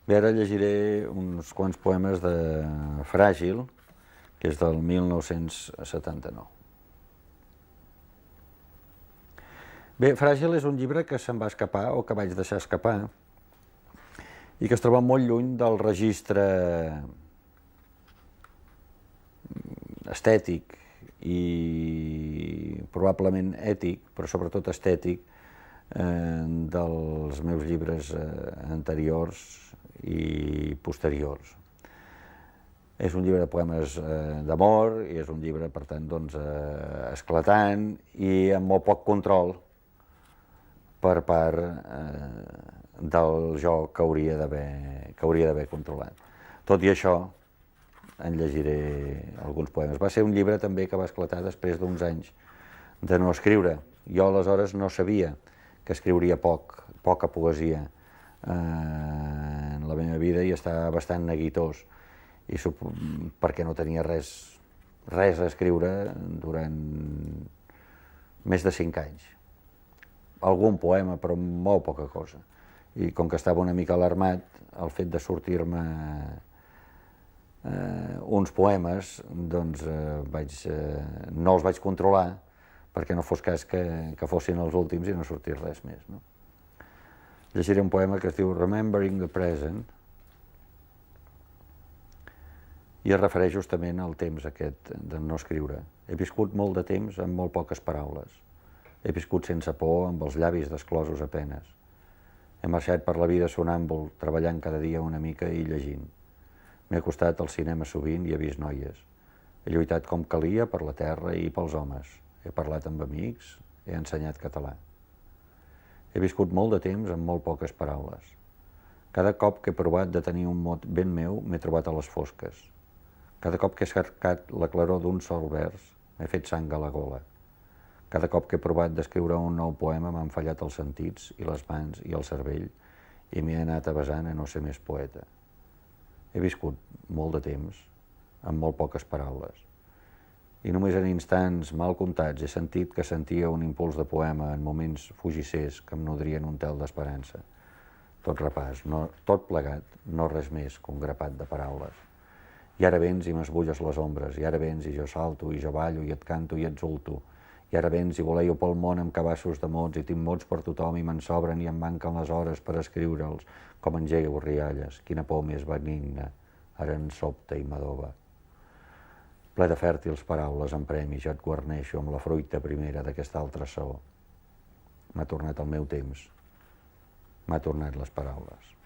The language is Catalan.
Bé, ara llegiré uns quants poemes de Fràgil, que és del 1979. Bé, Fràgil és un llibre que se'm va escapar, o que vaig deixar escapar, i que es troba molt lluny del registre estètic i probablement ètic, però sobretot estètic, dels meus llibres anteriors i posteriors. És un llibre de poemes d'amor i és un llibre, per tant, esclatant i amb molt poc control per part del jo que hauria d'haver controlat. Tot i això, en llegiré alguns poemes. Va ser un llibre també que va esclatar després d'uns anys de no escriure. Jo aleshores no sabia que escriuria poca poesia en la meva vida i estava bastant neguitós, perquè no tenia res a escriure durant més de 5 anys. Algun poema, però molt poca cosa. I com que estava una mica alarmat, el fet de sortir-me uns poemes, doncs no els vaig controlar, perquè no fos cas que fossin els últims i no sortís res més. Llegiré un poema que es diu Remembering the Present i es refereix justament al temps aquest de no escriure. He viscut molt de temps amb molt poques paraules. He viscut sense por, amb els llavis desclosos a penes. He marxat per la vida sonàmbul, treballant cada dia una mica i llegint. M'he acostat al cinema sovint i he vist noies. He lluitat com calia per la terra i pels homes. He parlat amb amics, he ensenyat català. He viscut molt de temps amb molt poques paraules. Cada cop que he provat de tenir un mot ben meu, m'he trobat a les fosques. Cada cop que he cercat la claror d'un sol vers, m'he fet sang a la gola. Cada cop que he provat d'escriure un nou poema m'han fallat els sentits i les mans i el cervell i m'he anat avesant a no ser més poeta. He viscut molt de temps amb molt poques paraules. I només en instants mal comptats he sentit que sentia un impuls de poema en moments fugissers que em nodrien un tel d'esperança. Tot repàs, tot plegat, no res més que un grapat de paraules. I ara vens i m'esbulles les ombres, i ara vens i jo salto, i jo ballo, i et canto, i et exulto. I ara vens i voleio pel món amb cabassos de mots, i tinc mots per tothom, i me'n sobren i em manquen les hores per escriure'ls, com engegueu rialles, quina por més benigna, ara en sobta i m'adoba. Ple de fèrtils paraules en premi, jo et guarneixo amb la fruita primera d'aquesta altra saó. M'ha tornat el meu temps, m'ha tornat les paraules.